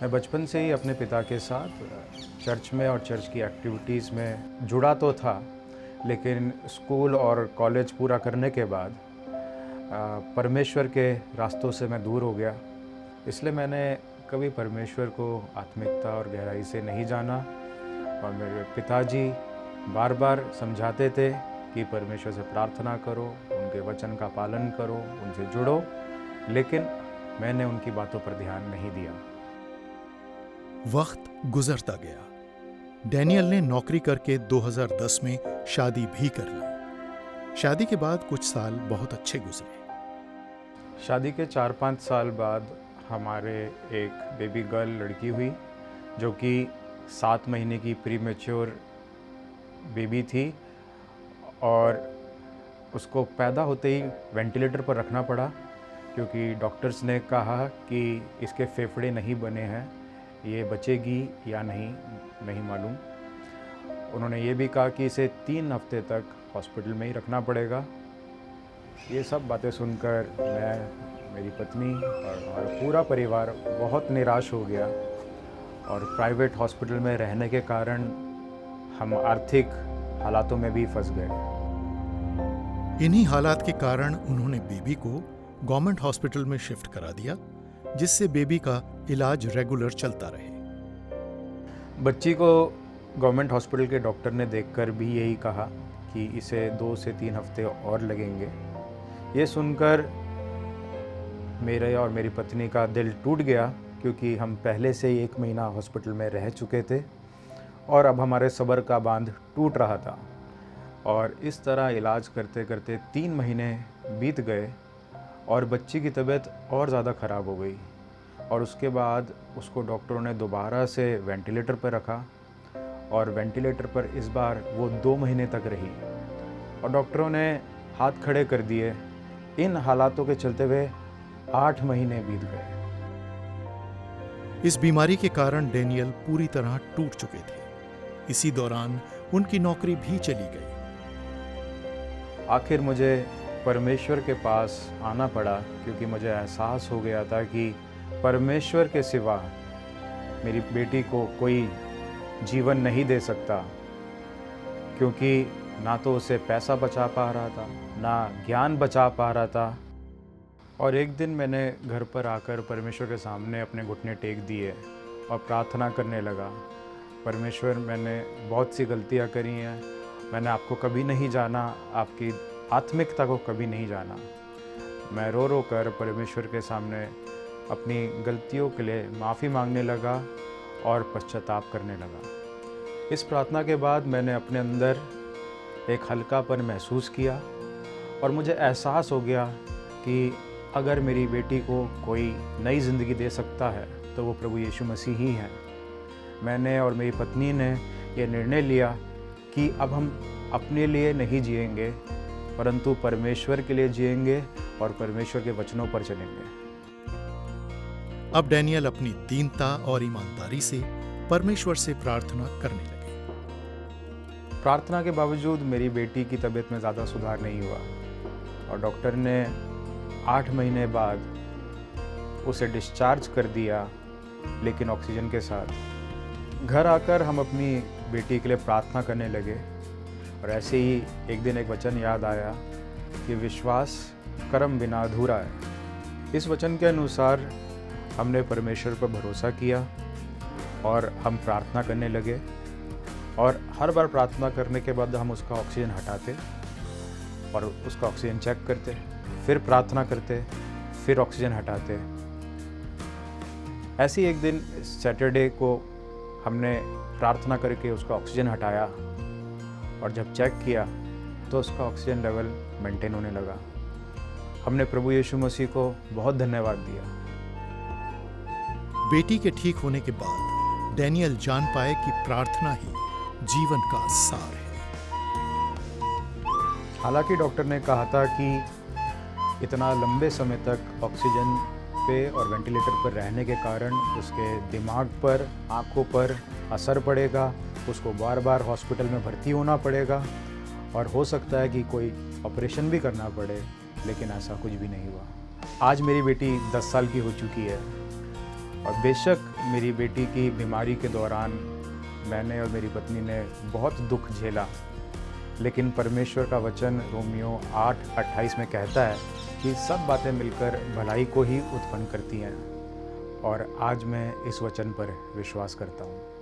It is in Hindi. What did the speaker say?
मैं बचपन से ही अपने पिता के साथ चर्च में और चर्च की एक्टिविटीज़ में जुड़ा तो था, लेकिन स्कूल और कॉलेज पूरा करने के बाद परमेश्वर के रास्तों से मैं दूर हो गया। इसलिए मैंने कभी परमेश्वर को आत्मिकता और गहराई से नहीं जाना। और मेरे पिताजी बार बार समझाते थे कि परमेश्वर से प्रार्थना करो, उनके वचन का पालन करो, उनसे जुड़ो, लेकिन मैंने उनकी बातों पर ध्यान नहीं दिया। वक्त गुजरता गया। डैनियल ने नौकरी करके 2010 में शादी भी कर ली। शादी के बाद कुछ साल बहुत अच्छे गुजरे। शादी के 4-5 साल बाद हमारे एक बेबी गर्ल लड़की हुई, जो कि 7 महीने की प्रीमेच्योर बेबी थी और उसको पैदा होते ही वेंटिलेटर पर रखना पड़ा, क्योंकि डॉक्टर्स ने कहा कि इसके फेफड़े नहीं बने हैं, ये बचेगी या नहीं मालूम। उन्होंने ये भी कहा कि इसे 3 हफ्ते तक हॉस्पिटल में ही रखना पड़ेगा। ये सब बातें सुनकर मैं, मेरी पत्नी और हमारा पूरा परिवार बहुत निराश हो गया और प्राइवेट हॉस्पिटल में रहने के कारण हम आर्थिक हालातों में भी फंस गए। इन्हीं हालात के कारण उन्होंने बेबी को गवर्नमेंट हॉस्पिटल में शिफ्ट करा दिया, जिससे बेबी का इलाज रेगुलर चलता रहे। बच्ची को गवर्नमेंट हॉस्पिटल के डॉक्टर ने देखकर भी यही कहा कि इसे 2 से 3 हफ्ते और लगेंगे। ये सुनकर मेरे और मेरी पत्नी का दिल टूट गया, क्योंकि हम पहले से ही 1 महीना हॉस्पिटल में रह चुके थे और अब हमारे सब्र का बांध टूट रहा था। और इस तरह इलाज करते करते 3 महीने बीत गए और बच्ची की तबीयत और ज़्यादा ख़राब हो गई। और उसके बाद उसको डॉक्टरों ने दोबारा से वेंटिलेटर पर रखा और वेंटिलेटर पर इस बार वो 2 महीने तक रही और डॉक्टरों ने हाथ खड़े कर दिए। इन हालातों के चलते हुए 8 महीने बीत गए। इस बीमारी के कारण डैनियल पूरी तरह टूट चुके थे। इसी दौरान उनकी नौकरी भी चली गई। आखिर मुझे परमेश्वर के पास आना पड़ा, क्योंकि मुझे एहसास हो गया था कि परमेश्वर के सिवा मेरी बेटी को कोई जीवन नहीं दे सकता, क्योंकि ना तो उसे पैसा बचा पा रहा था, ना ज्ञान बचा पा रहा था। और एक दिन मैंने घर पर आकर परमेश्वर के सामने अपने घुटने टेक दिए और प्रार्थना करने लगा। परमेश्वर, मैंने बहुत सी गलतियां करी हैं, मैंने आपको कभी नहीं जाना, आपकी आत्मिकता को कभी नहीं जाना। मैं रो रो कर परमेश्वर के सामने अपनी गलतियों के लिए माफ़ी मांगने लगा और पश्चाताप करने लगा। इस प्रार्थना के बाद मैंने अपने अंदर एक हल्कापन महसूस किया और मुझे एहसास हो गया कि अगर मेरी बेटी को कोई नई ज़िंदगी दे सकता है तो वो प्रभु यीशु मसीह ही हैं। मैंने और मेरी पत्नी ने ये निर्णय लिया कि अब हम अपने लिए नहीं जिएंगे, परंतु परमेश्वर के लिए जिएंगे और परमेश्वर के वचनों पर चलेंगे। अब डैनियल अपनी दीनता और ईमानदारी से परमेश्वर से प्रार्थना करने लगे। प्रार्थना के बावजूद मेरी बेटी की तबीयत में ज़्यादा सुधार नहीं हुआ और डॉक्टर ने 8 महीने बाद उसे डिस्चार्ज कर दिया, लेकिन ऑक्सीजन के साथ। घर आकर हम अपनी बेटी के लिए प्रार्थना करने लगे और ऐसे ही एक दिन एक वचन याद आया कि विश्वास कर्म बिना अधूरा है। इस वचन के अनुसार हमने परमेश्वर पर भरोसा किया और हम प्रार्थना करने लगे और हर बार प्रार्थना करने के बाद हम उसका ऑक्सीजन हटाते और उसका ऑक्सीजन चेक करते, फिर प्रार्थना करते, फिर ऑक्सीजन हटाते। ऐसे ही एक दिन सैटरडे को हमने प्रार्थना करके उसका ऑक्सीजन हटाया और जब चेक किया तो उसका ऑक्सीजन लेवल मेंटेन होने लगा। हमने प्रभु यीशु मसीह को बहुत धन्यवाद दिया। बेटी के ठीक होने के बाद डैनियल जान पाए कि प्रार्थना ही जीवन का सार है। हालांकि डॉक्टर ने कहा था कि इतना लंबे समय तक ऑक्सीजन पे और वेंटिलेटर पर रहने के कारण उसके दिमाग पर, आंखों पर असर पड़ेगा, उसको बार बार हॉस्पिटल में भर्ती होना पड़ेगा और हो सकता है कि कोई ऑपरेशन भी करना पड़े, लेकिन ऐसा कुछ भी नहीं हुआ। आज मेरी बेटी 10 साल की हो चुकी है और बेशक मेरी बेटी की बीमारी के दौरान मैंने और मेरी पत्नी ने बहुत दुख झेला, लेकिन परमेश्वर का वचन रोमियो 8:28 में कहता है कि सब बातें मिलकर भलाई को ही उत्पन्न करती हैं, और आज मैं इस वचन पर विश्वास करता हूँ।